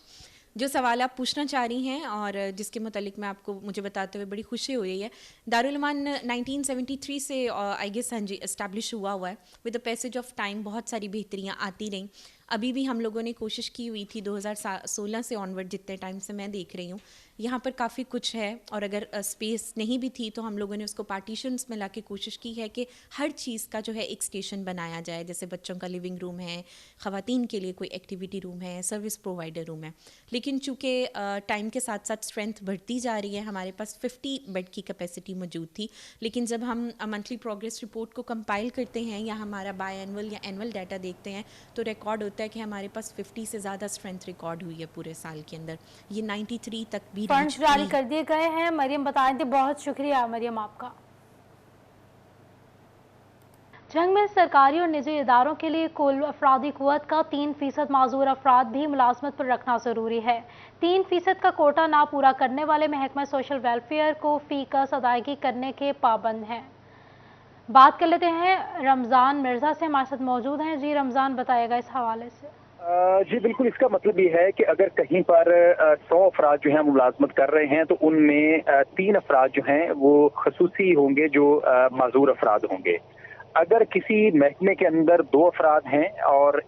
जो सवाल आप पूछना चाह रही हैं और जिसके मुतालिक मैं आपको मुझे बताते हुए बड़ी खुशी हो रही है, दारुल अमान 1973 से आई गेस हाँ जी इस्टेब्लिश हुआ है। With the passage of time बहुत सारी बेहतरियाँ आती रहीं। अभी भी हम लोगों ने कोशिश की हुई थी 2016 से ऑनवर्ड, जितने टाइम से मैं देख रही हूँ यहाँ पर काफ़ी कुछ है। और अगर स्पेस नहीं भी थी तो हम लोगों ने उसको पार्टीशंस में ला के कोशिश की है कि हर चीज़ का जो है एक स्टेशन बनाया जाए। जैसे बच्चों का लिविंग रूम है, ख़वातीन के लिए कोई एक्टिविटी रूम है, सर्विस प्रोवाइडर रूम है। लेकिन चूँकि टाइम के साथ साथ स्ट्रेंथ बढ़ती जा रही है, हमारे पास 50 बेड की कैपेसिटी मौजूद थी। लेकिन जब हम मंथली प्रोग्रेस रिपोर्ट को कंपाइल करते हैं या हमारा बाय एनुअल या एनुअल डाटा देखते हैं तो रिकॉर्ड होता है कि हमारे पास 50 से ज़्यादा स्ट्रेंथ रिकॉर्ड हुई है पूरे साल के अंदर। ये 93 तक भी फंड जारी कर दिए गए हैं। मरियम बताएं थे, बहुत शुक्रिया मरियम आपका। जंग में सरकारी और निजी इदारों के लिए कुल अफरादी कुव्वत का 3% माजूर अफराद भी मुलाजमत पर रखना ज़रूरी है। 3% का कोटा ना पूरा करने वाले महकमा सोशल वेलफेयर को फीकस अदायगी करने के पाबंद हैं। बात कर लेते हैं रमज़ान मिर्ज़ा से, हमारे साथ मौजूद हैं। जी रमज़ान बताएगा इस हवाले से। जी बिल्कुल, इसका मतलब ये है कि अगर कहीं पर 100 अफराद जो हैं मुलाजमत कर रहे हैं तो उनमें 3 अफराद जो हैं वो खसूसी होंगे जो माजूर अफराद होंगे। अगर किसी महकमे के अंदर 2 अफराद हैं और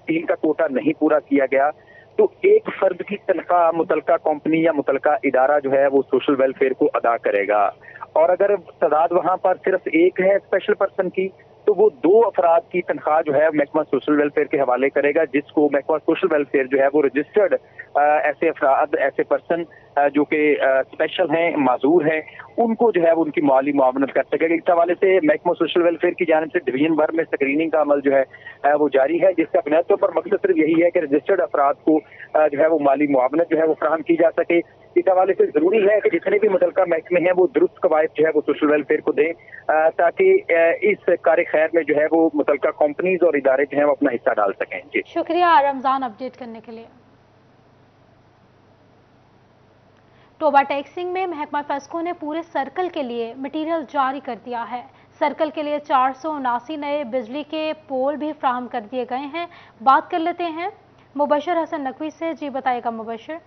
3 का कोटा नहीं पूरा किया गया तो एक फर्द की तनख्वाह मुतलका कंपनी या मुतलका इदारा जो है वो सोशल वेलफेयर को अदा करेगा। और अगर तादाद वहां पर सिर्फ एक है स्पेशल पर्सन की तो वो 2 अफराद की तनख्वाह जो है महकमा सोशल वेलफेयर के हवाले करेगा, जिसको महकमा सोशल वेलफेयर जो है वो रजिस्टर्ड ऐसे अफराद, ऐसे पर्सन जो कि स्पेशल हैं, माजूर हैं, उनको जो है वो उनकी माली मुआवनत कर सकेगा। इस हवाले से महकमा सोशल वेलफेयर की जानिब से डिवीजन भर में स्क्रीनिंग का अमल जो है वो जारी है, जिसका बुनियादी तौर पर मकसद सिर्फ यही है कि रजिस्टर्ड अफराद को जो है वो माली मुआवनत जो है वो फराहम की जा सके। इस हवाले से जरूरी है कि जितने भी मुतलका महकमे हैं वो दुरुस्त कवायद जो है वो सोशल वेलफेयर को दें, ताकि इस कार्य खैर में जो है वो मुतलका कंपनीज और इदारे जो है वो अपना हिस्सा डाल सकें। जी शुक्रिया रमजान अपडेट करने के लिए। टोबा टैक्सिंग में महकमा फेस्को ने पूरे सर्कल के लिए मटीरियल जारी कर दिया है। सर्कल के लिए 479 नए बिजली के पोल भी फ्राहम कर दिए गए हैं। बात कर लेते हैं मुबशर हसन नकवी से। जी बताइएगा मुबशर।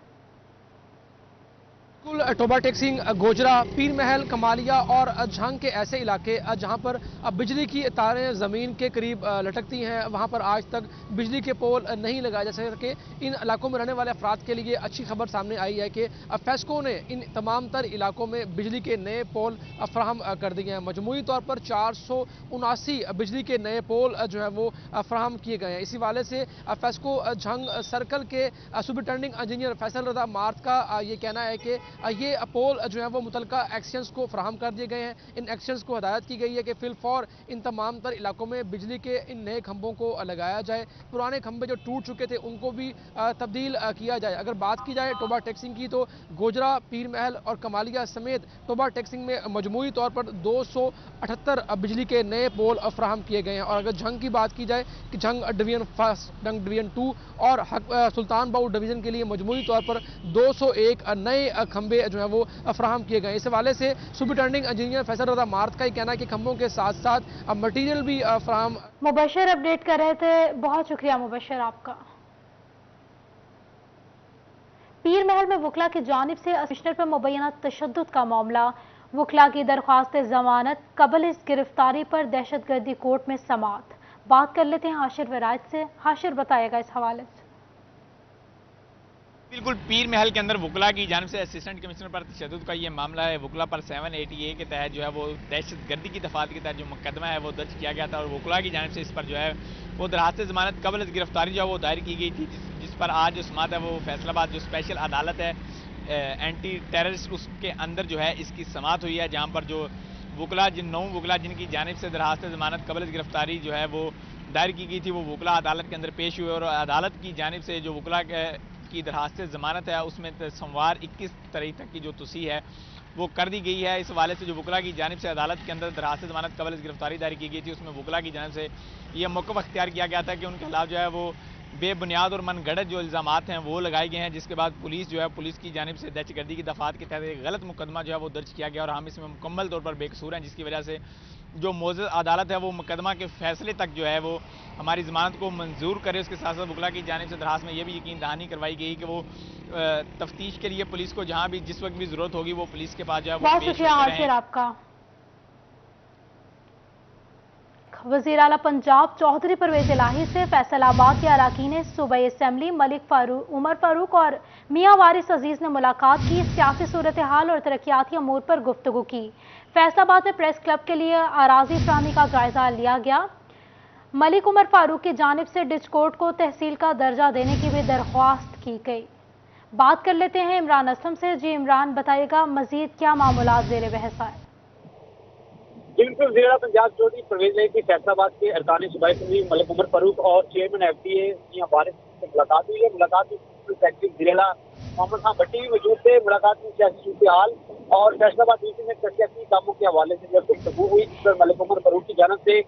टोबा टैक्सिंग, गोजरा, पीर महल, कमालिया और झंग के ऐसे इलाके जहां पर बिजली की तारें ज़मीन के करीब लटकती हैं, वहां पर आज तक बिजली के पोल नहीं लगाए जा सके। इन इलाकों में रहने वाले अफराद के लिए अच्छी खबर सामने आई है कि फेस्को ने इन तमाम तर इलाकों में बिजली के नए पोल फ्राहम कर दिए हैं। मजमूई तौर पर 479 बिजली के नए पोल जो है वो फ्राहम किए गए हैं। इसी वाले से फेस्को झंग सर्कल के सुपरिटेंडिंग इंजीनियर फैसल रजा मार्थ का ये कहना है कि ये पोल जो है वो मुतलका एक्शंस को फ्राहम कर दिए गए हैं। इन एक्शंस को हदायत की गई है कि फिलफौर इन तमाम तर इलाकों में बिजली के इन नए खंभों को लगाया जाए। पुराने खंभे जो टूट चुके थे उनको भी तब्दील किया जाए। अगर बात की जाए टोबा टैक्सिंग की तो गोजरा, पीर महल और कमालिया समेत टोबा टैक्सिंग में मजमूई तौर पर 278 बिजली के नए पोल फ्राहम किए गए हैं। और अगर झंग की बात की जाए कि झंग डिवीजन 1, झंग डिवीजन 2 और सुल्तान बाऊ डिवीजन के लिए मजमूई तौर पर 201 नए खंभे जो है वो फ्राहम किए गए। इस हवाले से सुपरिटेंडिंग इंजीनियर फैसल रजा मार्थ का कहना है कि खंभों के साथ साथ मटेरियल भी फ्राहम। मुबशर अपडेट कर रहे थे, बहुत शुक्रिया मुबशर आपका। पीर महल में वकला की जानिब से कमिश्नर पर मुबैना तशद्दुद का मामला। वकला की दरख्वास्त जमानत कबल इस गिरफ्तारी पर दहशतगर्दी कोर्ट में समाअत। बात कर लेते हैं हाशिर वरायत से। हाशिर बताएगा इस हवाले से। बिल्कुल, पीर महल के अंदर वकला की जानिब से असिस्टेंट कमिश्नर पर तशद्दुद का ये मामला है। वकला पर 780A के तहत जो है वो दहशतगर्दी की दफात के तहत जो मुकदमा है वो दर्ज किया गया था और वकला की जानिब से इस पर जो है वो दरख्वास्त जमानत कबल इस गिरफ्तारी जो है वो दायर की गई थी, जिस पर आज जो समाअत है वो फैसलाबाद जो स्पेशल अदालत है एंटी टेररिस्ट उसके अंदर जो है इसकी समाअत हुई है, जहाँ पर जो वकला नौ वकला जिनकी जानिब से दरख्वास्त जमानत कबल इस गिरफ्तारी जो है वो दायर की गई थी वो वकला अदालत के अंदर पेश हुए और अदालत की जानिब से जो वकला की दरख्वास्त जमानत है उसमें सोमवार 21 तारीख तक की जो तुसी है वो कर दी गई है। इस हवाले से जो वकला की जानिब से अदालत के अंदर दरख्वास्त जमानत कबल इस गिरफ्तारी दायर की गई थी उसमें वकला की जानिब से ये मौक़िफ़ अख्तियार किया गया था कि उनके खिलाफ जो है वो बेबुनियाद और मनगढ़ंत जो इल्ज़ामात हैं वो लगाए गए हैं, जिसके बाद पुलिस जो है पुलिस की जानिब से दहशतगर्दी की दफात के तहत एक गलत मुकदमा जो है वो दर्ज किया गया और हम इसमें मुकम्मल तौर पर बेकसूर हैं, जिसकी वजह से जो मौजूद अदालत है वो मुकदमा के फैसले तक जो है वो हमारी ज़मानत को मंजूर करे। उसके साथ साथ वकला की जानिब से दरख्वास्त में यह भी यकीन दहानी करवाई गई कि वो तफ्तीश के लिए पुलिस को जहाँ भी जिस वक्त भी ज़रूरत होगी वो पुलिस के पास जो है वो बहुत शुक्रिया हाशिर आपका। वज़ीर आला पंजाब चौधरी परवेज इलाही से फैसलाबाद के अरकान सूबाई असम्बली मलिक फारूक, उमर फारूक और मियां वारिस अजीज ने मुलाकात की। सियासी सूरत हाल और तरक्याती अमूर पर गुफ्तगू की। फैसलाबाद में प्रेस क्लब के लिए अराजी फ्राहमी का जायजा लिया गया। मलिक उमर फारूक की जानिब से डिचकोट को तहसील का दर्जा देने की भी दरख्वास्त की गई। बात कर लेते हैं इमरान असलम से। जी इमरान, बताइएगा मजीद क्या मामूलात ज़ेर बहस आए? बिल्कुल, ज़िला पंजाब चौधरी परवेज इलाही की फैसलाबाद के अरकान सूबाई असम्बली मलिक उमर फारूक और चेयरमैन FTA मियां वारिस से मुलाकात हुई है। मुलाकात में सेक्रेटरी ज़िला मोहम्मद खान भट्टी भी मौजूद थे। मुलाकात में सियासी सूरत हाल और फैसलाबाद डिवीजन में तरक्याती कामों के हवाले से जब गुफ्तगू हुई, जिस पर मलिक उमर फारूक की जानिब से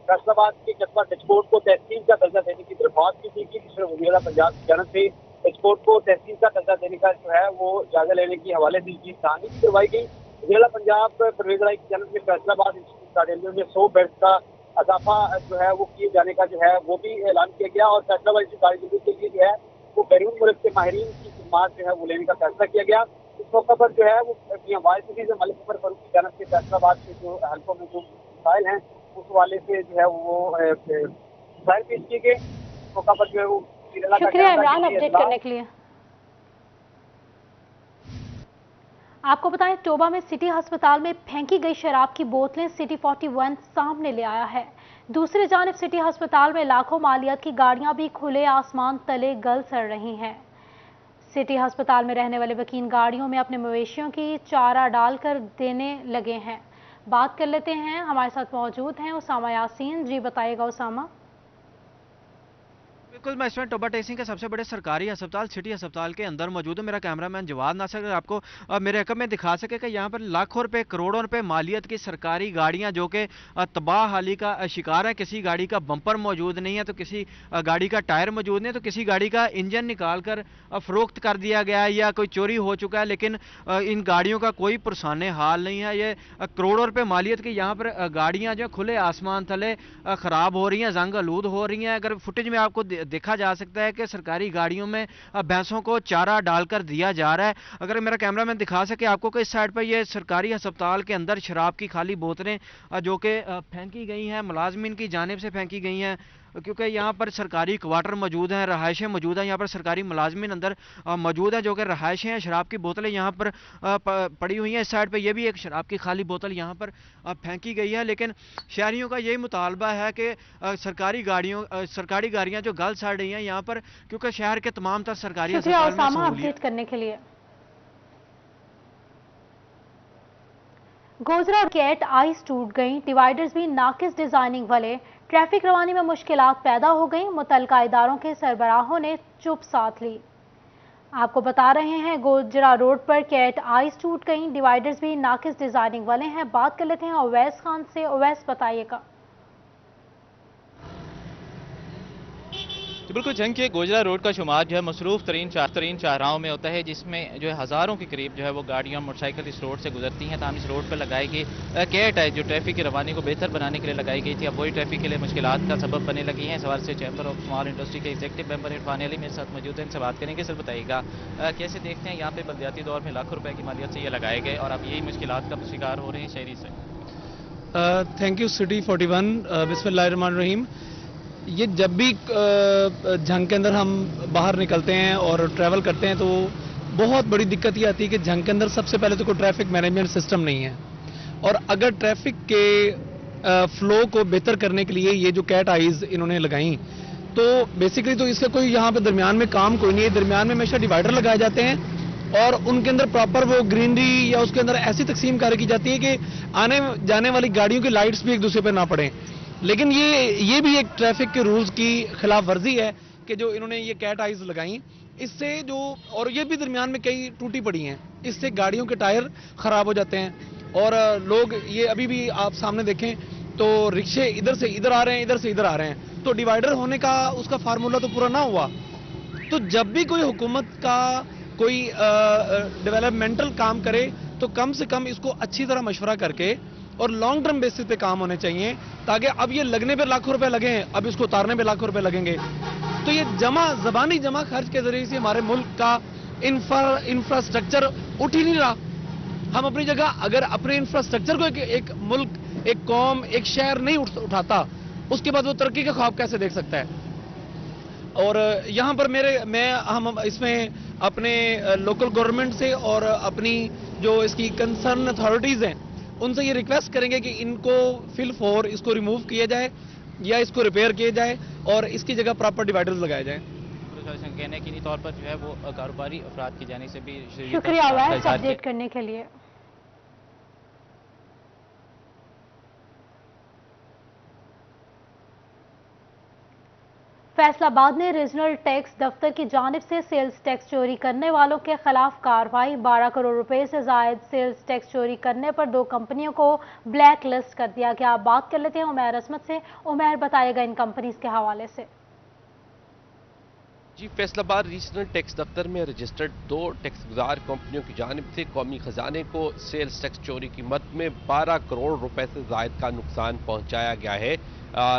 फैसलाबाद के कस्बा डिचकोट को तहसील का दर्जा देने की दरख्वास्त की थी, जिस पर वज़ीर आला पंजाब की जानिब से डिचकोट को तहसील का दर्जा देने का जो है वो जायजा लेने के हवाले से यकीन दहानी करवाई गई। ज़िला पंजाब परवेज इलाही की जानिब से फैसलाबाद स्टेडियम में 100 बेड का इजाफा जो है वो किए जाने का जो है वो भी ऐलान किया गया और फैसलाबाद के लिए जो है वो बैरून मुल्क के माहिरीन की खिदमत जो है वो लेने का फैसला किया गया। इस मौके पर जो है वो मियां वारिस अजीज मलिक उमर फारूक की जानिब से फैसलाबाद के जो हल्कों में जो मसाइल हैं उस हवाले से जो है वो मसाइल पेश किए गए। इस मौके पर जो है वो शुक्रिया इमरान अपडेट करने के लिए। आपको बताएं, टोबा में सिटी अस्पताल में फेंकी गई शराब की बोतलें सिटी 41 सामने ले आया है। दूसरी जानिब सिटी अस्पताल में लाखों मालियत की गाड़ियां भी खुले आसमान तले गल सड़ रही हैं। सिटी अस्पताल में रहने वाले वकील गाड़ियों में अपने मवेशियों की चारा डालकर देने लगे हैं। बात कर लेते हैं, हमारे साथ मौजूद हैं उसामा यासीन। जी बताइएगा उसामा। बिल्कुल, मैं इस वक्त टोबा टेसिंग के सबसे बड़े सरकारी अस्पताल सिटी अस्पताल के अंदर मौजूद है। मेरा कैमरामैन जवाद नासर अगर आपको मेरे हक़ में दिखा सके कि यहाँ पर लाखों रुपए करोड़ों रुपए मालियत की सरकारी गाड़ियाँ जो कि तबाह हाली का शिकार है। किसी गाड़ी का बम्पर मौजूद नहीं है, तो किसी गाड़ी का टायर मौजूद नहीं है, तो किसी गाड़ी का इंजन निकाल कर फ़रोख्त कर दिया गया है या कोई चोरी हो चुका है, लेकिन इन गाड़ियों का कोई पुरसाने हाल नहीं है। ये करोड़ों रुपए मालियत की यहाँ पर गाड़ियाँ जो खुले आसमान तले ख़राब हो रही हैं, जंग आलूद हो रही हैं। अगर फुटेज में आपको देखा जा सकता है कि सरकारी गाड़ियों में भैंसों को चारा डालकर दिया जा रहा है। अगर मेरा कैमरामैन दिखा सके आपको कि इस साइड पर ये सरकारी अस्पताल के अंदर शराब की खाली बोतलें जो कि फेंकी गई हैं, मुलाजमीन की जानिब से फेंकी गई हैं, क्योंकि यहाँ पर सरकारी क्वार्टर मौजूद हैं, रहायशें मौजूद हैं। यहाँ पर सरकारी मुलाजमीन अंदर मौजूद हैं जो कि रहायशें हैं। शराब की बोतलें यहाँ पर पड़ी हुई हैं। इस साइड पे ये भी एक शराब की खाली बोतल यहाँ पर फेंकी गई है। लेकिन शहरियों का यही मुतालबा है कि सरकारी गाड़ियाँ जो गल सड़ रही हैं यहाँ पर, क्योंकि शहर के तमाम तर सरकारी अस्पताल में अपडेट करने के लिए। गोजरा कैट आइस टूट गई, डिवाइडर्स भी नाकिस डिजाइनिंग वाले, ट्रैफिक रवानी में मुश्किलात पैदा हो गई। मुतल्लिका इदारों के सरबराहों ने चुप साथ ली। आपको बता रहे हैं गोजरा रोड पर कैट आइस टूट गई, डिवाइडर्स भी नाकिस डिजाइनिंग वाले हैं। बात कर लेते हैं अवैस खान से। अवैस बताइएगा। बिल्कुल जंग के गोजरा रोड का शुमार जो है मसरूफ तरीन शाहराहों में होता है, जिसमें जो है हज़ारों के करीब जो है वो गाड़ियाँ मोटरसाइकिल इस रोड से गुजरती हैं। ताहम इस रोड पर लगाई गई कैट है जो ट्रैफिक की रवानी को बेहतर बनाने के लिए लगाई गई थी, अब वही ट्रैफिक के लिए मुश्किलात का सबब बनने लगी हैं। सवाल से चैम्बर ऑफ स्मॉल इंडस्ट्री के एग्जीक्यूटिव मेंबर इरफान अली मेरे साथ मौजूद हैं, इनसे बात करेंगे। सर बताइएगा कैसे देखते हैं यहाँ पे बलदियाती दौर में लाखों रुपए की मालियत से ये लगाए गए और अब यही मुश्किलात का शिकार हो रहे हैं शहरी से? Thank you city 41। बिस्मिल्लाहिर्रहमानिर्रहीम। ये जब भी जंग के अंदर हम बाहर निकलते हैं और ट्रैवल करते हैं तो बहुत बड़ी दिक्कत ये आती है कि जंग के अंदर सबसे पहले तो कोई ट्रैफिक मैनेजमेंट सिस्टम नहीं है, और अगर ट्रैफिक के फ्लो को बेहतर करने के लिए ये जो कैट आइज इन्होंने लगाई तो बेसिकली तो इसका कोई यहाँ पे दरमियान में काम कोई नहीं है। दरमियान में हमेशा डिवाइडर लगाए जाते हैं और उनके अंदर प्रॉपर वो ग्रीनरी या उसके अंदर ऐसी तकसीम कार्य की जाती है कि आने जाने वाली गाड़ियों की लाइट्स भी एक दूसरे पर ना पड़े। लेकिन ये भी एक ट्रैफिक के रूल्स की खिलाफ वर्जी है कि जो इन्होंने ये कैट आइज लगाई, इससे जो और ये भी दरमियान में कई टूटी पड़ी हैं, इससे गाड़ियों के टायर खराब हो जाते हैं और लोग ये अभी भी आप सामने देखें तो रिक्शे इधर से इधर आ रहे हैं, इधर से इधर आ रहे हैं, तो डिवाइडर होने का उसका फार्मूला तो पूरा ना हुआ। तो जब भी कोई हुकूमत का कोई डेवलपमेंटल काम करे तो कम से कम इसको अच्छी तरह मशवरा करके और लॉन्ग टर्म बेसिस पे काम होने चाहिए, ताकि अब ये लगने पे लाखों रुपए लगे हैं, अब इसको उतारने पे लाखों रुपए लगेंगे। तो ये जबानी जमा खर्च के जरिए से हमारे मुल्क का इंफ्रास्ट्रक्चर उठ ही नहीं रहा। हम अपनी जगह अगर अपने इंफ्रास्ट्रक्चर को एक मुल्क, एक कौम, एक शहर नहीं उठाता, उसके बाद वो तरक्की का ख्वाब कैसे देख सकता है? और यहाँ पर हम इसमें अपने लोकल गवर्नमेंट से और अपनी जो इसकी कंसर्न अथॉरिटीज हैं उनसे ये रिक्वेस्ट करेंगे कि इनको फिल फॉर इसको रिमूव किया जाए या इसको रिपेयर किया जाए और इसकी जगह प्रॉपर डिवाइडर्स लगाए जाए। कहने के तौर पर जो है वो कारोबारी अफराद की जाने से भी शुक्रिया अपडेट करने के लिए। फैसलाबाद में रीजनल टैक्स दफ्तर की जानिब से सेल्स टैक्स चोरी करने वालों के खिलाफ कार्रवाई। 12 करोड़ रुपए से जायद सेल्स टैक्स चोरी करने पर 2 कंपनियों को ब्लैक लिस्ट कर दिया गया। आप बात कर लेते हैं उमैर असमत से। उमैर बताएगा इन कंपनीज के हवाले से। जी, फैसलाबाद रीजनल टैक्स दफ्तर में रजिस्टर्ड 2 टैक्स गुजार कंपनियों की जानिब से कौमी खजाने को सेल्स टैक्स चोरी की मद में 12 करोड़ रुपए से जायद का नुकसान पहुंचाया गया है,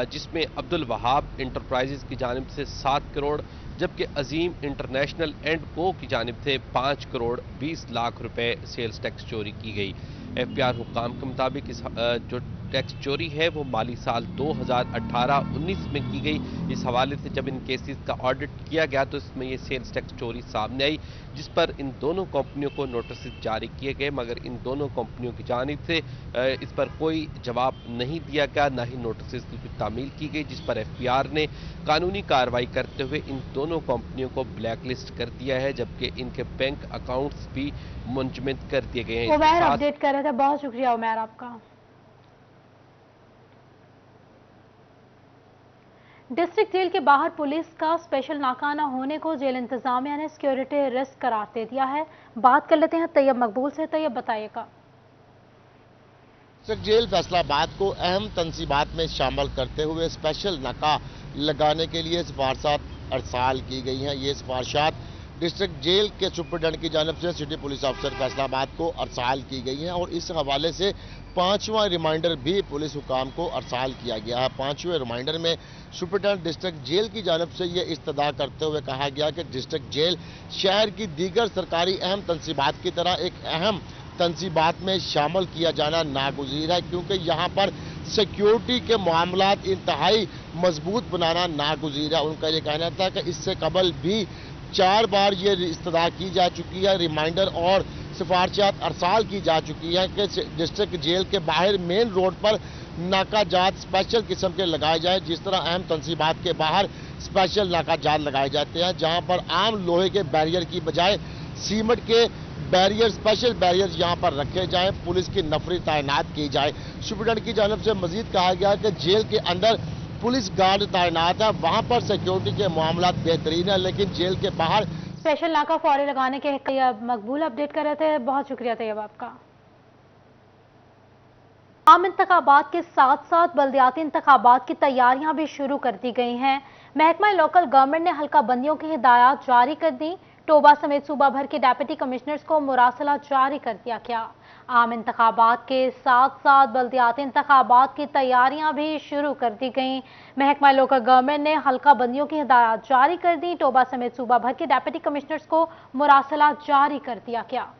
जिसमें अब्दुल वहाब इंटरप्राइजेज की जानिब से 7 करोड़ जबकि अजीम इंटरनेशनल एंड को की जानिब से 5 करोड़ 20 लाख रुपए सेल्स टैक्स चोरी की गई। एफपीआर हुक्काम के मुताबिक इस जो टैक्स चोरी है वो माली साल 2018-19 में की गई। इस हवाले से जब इन केसेस का ऑडिट किया गया तो इसमें ये सेल्स टैक्स चोरी सामने आई, जिस पर इन दोनों कंपनियों को नोटिस जारी किए गए, मगर इन दोनों कंपनियों की जानिब से इस पर कोई जवाब नहीं दिया गया, ना ही नोटिस की तामील की गई, जिस पर एफपीआर ने कानूनी कार्रवाई करते हुए इन दोनों कंपनियों को ब्लैक लिस्ट कर दिया है, जबकि इनके बैंक अकाउंट्स भी मुंजमद कर दिए गए हैं। उमैर अपडेट कर रहे थे, बहुत शुक्रिया उमैर आपका। डिस्ट्रिक्ट जेल के बाहर पुलिस का स्पेशल नाका न होने को जेल इंतजामिया ने सिक्योरिटी रिस्क करार दे दिया है। बात कर लेते हैं तैयब मकबूल से। तैयब बताइएगा। डिस्ट्रिक्ट जेल फैसलाबाद को अहम तंसीबात में शामिल करते हुए स्पेशल नाका लगाने के लिए सिफारशात अरसाल की गई हैं। ये सिफारशात डिस्ट्रिक्ट जेल के सुपरडेंट की जानिब से सिटी पुलिस अफसर फैसलाबाद को अरसाल की गई हैं और इस हवाले से 5वां रिमाइंडर भी पुलिस हुकाम को अरसाल किया गया है। 5वें रिमाइंडर में सुपरडेंट डिस्ट्रिक्ट जेल की जानिब से ये इस्तदा करते हुए कहा गया कि डिस्ट्रिक्ट जेल शहर की दीगर सरकारी अहम तंसीबात की तरह एक अहम तंसीबात में शामिल किया जाना नागुज़ीर है, क्योंकि यहाँ पर सिक्योरिटी के मामलात इंतहाई मजबूत बनाना नागुज़ीर है। उनका ये कहना था कि इससे कबल भी 4 बार ये इस्तदा की जा चुकी है, रिमाइंडर और सिफारशात अरसाल की जा चुकी है कि डिस्ट्रिक्ट जेल के बाहर मेन रोड पर नाकाजात स्पेशल किस्म के लगाए जाए, जिस तरह अहम तंसीबात के बाहर स्पेशल नाकाजात लगाए जाते हैं, जहां पर आम लोहे के बैरियर की बजाय सीमेंट के बैरियर, स्पेशल बैरियर यहाँ पर रखे जाएं, पुलिस की नफरी तैनात की जाए। सुपरडेंट की जानिब से मजीद कहा गया कि जेल के अंदर पुलिस गार्ड तैनात है, वहां पर सिक्योरिटी के मामला बेहतरीन है, लेकिन जेल के बाहर स्पेशल नाका फौरी लगाने के मकबूल अपडेट कर रहे थे। बहुत शुक्रिया तैयब आपका। आम इंतखाबात के साथ साथ बल्दियाती इंतखाबात की तैयारियां भी शुरू कर दी गई हैं। महकमा लोकल गवर्नमेंट ने हल्का बंदियों की हिदायत जारी कर दी। टोबा समेत सूबा भर के डिप्टी कमिश्नर्स को मुरासला जारी कर दिया गया। आम इंतखाबात के साथ साथ बल्दियाती इंतखाबात की तैयारियां भी शुरू कर दी गईं। महकमा लोकल गवर्नमेंट ने हल्का बंदियों की हिदायत जारी कर दी। टोबा समेत सूबा भर के डिप्टी कमिश्नर्स को मुरासला जारी कर दिया गया।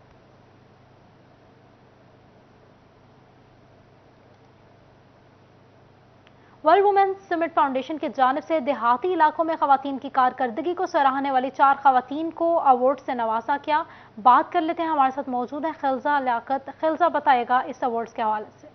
वर्ल्ड वुमेन समिट फाउंडेशन की जानिब से देहाती इलाकों में खवातीन की कारकर्दगी को सराहने वाली 4 खवातीन को अवार्ड से नवाजा गया। बात कर लेते हैं, हमारे साथ मौजूद है खिलजा लियाकत। खिलजा बताएगा इस अवार्ड्स के हवाले से।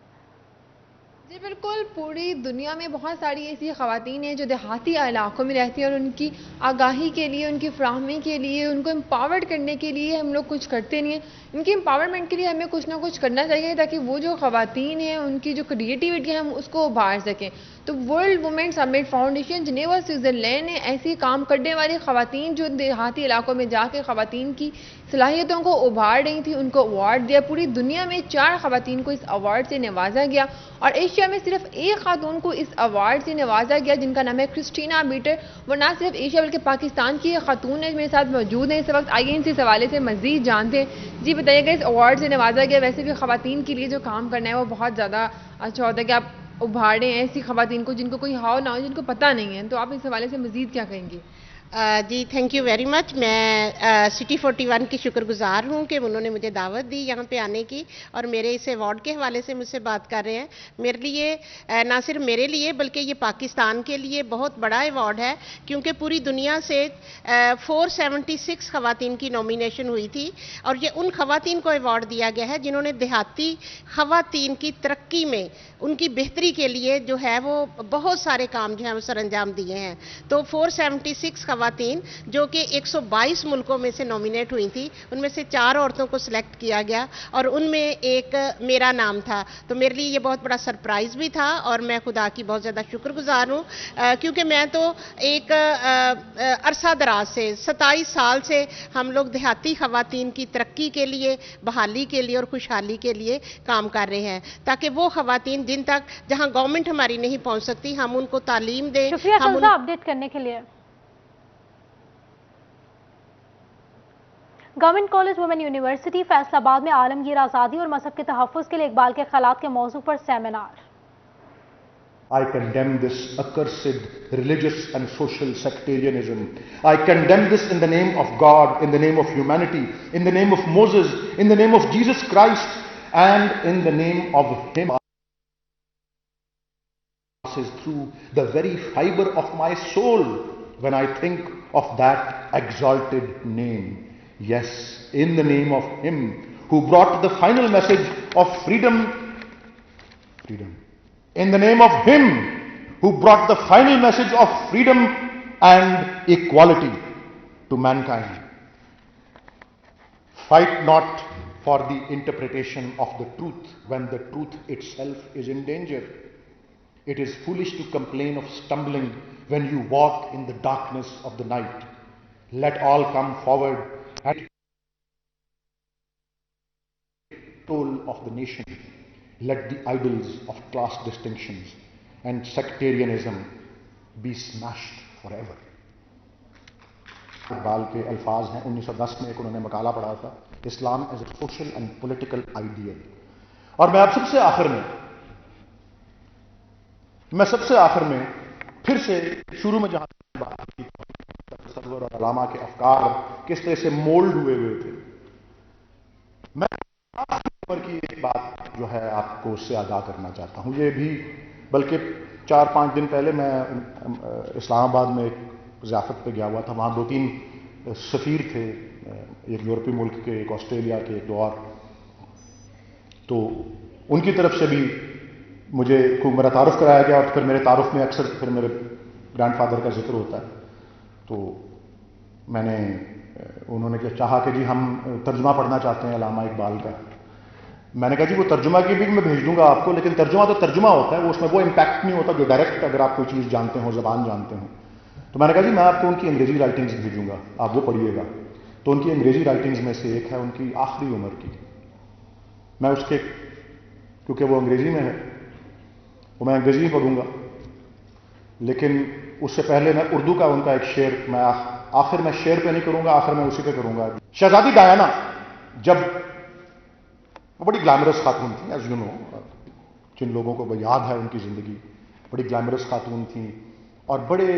जी बिल्कुल, पूरी दुनिया में बहुत सारी ऐसी ख़वातीन हैं जो देहाती इलाकों में रहती हैं और उनकी आगाही के लिए, उनकी फ्राहमी के लिए, उनको एम्पावर्ड करने के लिए हम लोग कुछ करते नहीं हैं। इनकी एम्पावरमेंट के लिए हमें कुछ ना कुछ करना चाहिए ताकि वो जो ख़वातीन हैं उनकी जो क्रिएटिविटी है हम उसको उभार सकें। तो world women summit foundation Geneva Switzerland ने ऐसे काम करने वाली ख़वातीन जो देहाती इलाकों में जाके ख़वातीन की सलाहियतों को उभार रही थी उनको अवार्ड दिया। पूरी दुनिया में 4 ख़वातीन को इस अवार्ड से नवाजा गया और एशिया में सिर्फ एक खातून को इस अवार्ड से नवाजा गया जिनका नाम है क्रिस्टीना बीटर। वो ना सिर्फ एशिया बल्कि पाकिस्तान की एक खातून है मेरे साथ मौजूद है इस वक्त। आइए इनसे इस हवाले से मजीद जानते हैं। जी बताइएगा, इस अवार्ड से नवाजा गया, वैसे भी ख़वातीन के लिए जो काम करना है वो बहुत ज़्यादा अच्छा होता है कि आप उभारें ऐसी ख़वातीन को जिनको कोई हाव ना हो, जिनको पता नहीं है, तो आप इस हवाले से मजीद क्या कहेंगी? जी थैंक यू वेरी मच। मैं सिटी 41 की शुक्रगुजार हूँ कि उन्होंने मुझे दावत दी यहाँ पे आने की और मेरे इस अवार्ड के हवाले से मुझसे बात कर रहे हैं। मेरे लिए ना सिर्फ मेरे लिए बल्कि ये पाकिस्तान के लिए बहुत बड़ा अवार्ड है क्योंकि पूरी दुनिया से 476 ख़वातीन की नॉमिनेशन हुई थी और ये उन ख़वातीन को अवार्ड दिया गया है जिन्होंने देहाती ख़वातीन की तरक्की में उनकी बेहतरी के लिए जो है वो बहुत सारे काम जो है वो सर अंजाम दिए हैं। तो 476 ख़वातीन जो कि 122 मुल्कों में से नॉमिनेट हुई थी उनमें से 4 औरतों को सिलेक्ट किया गया और उनमें एक मेरा नाम था। तो मेरे लिए ये बहुत बड़ा सरप्राइज़ भी था और मैं खुदा की बहुत ज़्यादा शुक्रगुजार हूँ क्योंकि मैं तो एक अरसा दराज से 27 साल से हम लोग देहाती ख़वातीन की तरक्की के लिए, बहाली के लिए और खुशहाली के लिए काम कर रहे हैं ताकि वो ख़वातीन जिन तक जहाँ गवर्नमेंट हमारी नहीं पहुँच सकती हम उनको तालीम दें। शुक्रिया अपडेट करने के लिए। Government college women university Faisalabad में आलमगीर आज़ादी और मजहब के तहफ़्फ़ुज़ के लिए इकबाल के ख़यालात के मौजू पर seminar. I condemn this accursed religious and social sectarianism. I condemn this in the name of God, in the name of humanity, in the name of Moses, in the name of Jesus Christ, and in the name of Him. Passes through the very fiber of my soul when I think of that exalted name. Yes, in the name of Him who brought the final message of freedom. In the name of Him who brought the final message of freedom and equality to mankind. Fight not for the interpretation of the truth when the truth itself is in danger. It is foolish to complain of stumbling when you walk in the darkness of the night. Let all come forward and toll of the nation. Let the idols of class distinctions and sectarianism be smashed forever. Iqbal के अल्फाज हैं 1910 में एक उन्होंने मकाला पढ़ा था, Islam as a social and political ideal. और मैं अब सबसे आखिर में फिर से शुरू में जहां बात की तसव्वुर और अलामा के अफकार किस तरह से मोल्ड हुए थे, मैं उम्र की एक बात जो है आपको उससे आगाह करना चाहता हूं। ये भी बल्कि 4-5 दिन पहले मैं इस्लामाबाद में एक ज़ियाफ़त पे गया हुआ था। वहाँ 2-3 सफ़ीर थे, एक यूरोपीय मुल्क के, एक ऑस्ट्रेलिया के, एक दो और। तो उनकी तरफ से भी मुझे खूब मेरा तारुफ कराया गया और फिर मेरे तारुफ में अक्सर फिर मेरे ग्रैंडफादर का जिक्र होता है। तो उन्होंने क्या चाहा कि जी हम तर्जुमा पढ़ना चाहते हैं अल्लामा इकबाल का। मैंने कहा जी वो तर्जुमा की भी मैं भेज दूंगा आपको, लेकिन तर्जुमा तो तर्जुमा होता है, वो उसमें वो इम्पैक्ट नहीं होता जो डायरेक्ट अगर आप कोई चीज़ जानते हो, ज़बान जानते हो। तो मैंने कहा जी मैं आपको उनकी अंग्रेज़ी राइटिंग्स भेजूंगा, आप वो पढ़िएगा। तो उनकी अंग्रेज़ी राइटिंग्स में से एक है उनकी आखिरी उम्र की। मैं उसके, क्योंकि वो अंग्रेज़ी में है, वो मैं अंग्रेज़ी में पढ़ूंगा, लेकिन उससे पहले मैं उर्दू का उनका एक शेर, मैं आखिर में शेर पे नहीं करूंगा, आखिर में उसी पे करूंगा। शहजादी डायना जब वो बड़ी ग्लैमरस खातून थी, एज यू नो, जिन लोगों को याद है उनकी ज़िंदगी, बड़ी ग्लैमरस खातून थी और बड़े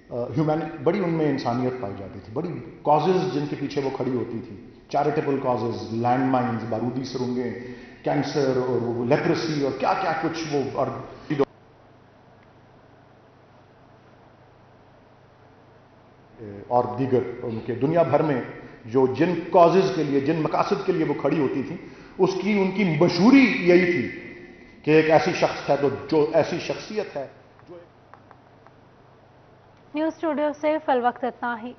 बड़ी उनमें इंसानियत पाई जाती थी, बड़ी कॉजेज़ जिनके पीछे वो खड़ी होती थी, चैरिटेबल कॉजेज़, लैंड माइन्स, बारूदी सुरंगें, कैंसर और लेप्रेसी और क्या क्या कुछ वो और दीगर उनके दुनिया भर में जो जिन कॉजेज़ के लिए, जिन मकासद के लिए वो खड़ी होती थी, उसकी उनकी मशहूरी यही थी कि एक ऐसी शख्स है तो जो ऐसी शख्सियत है। न्यूज़ स्टूडियो से फिल वक्त इतना ही।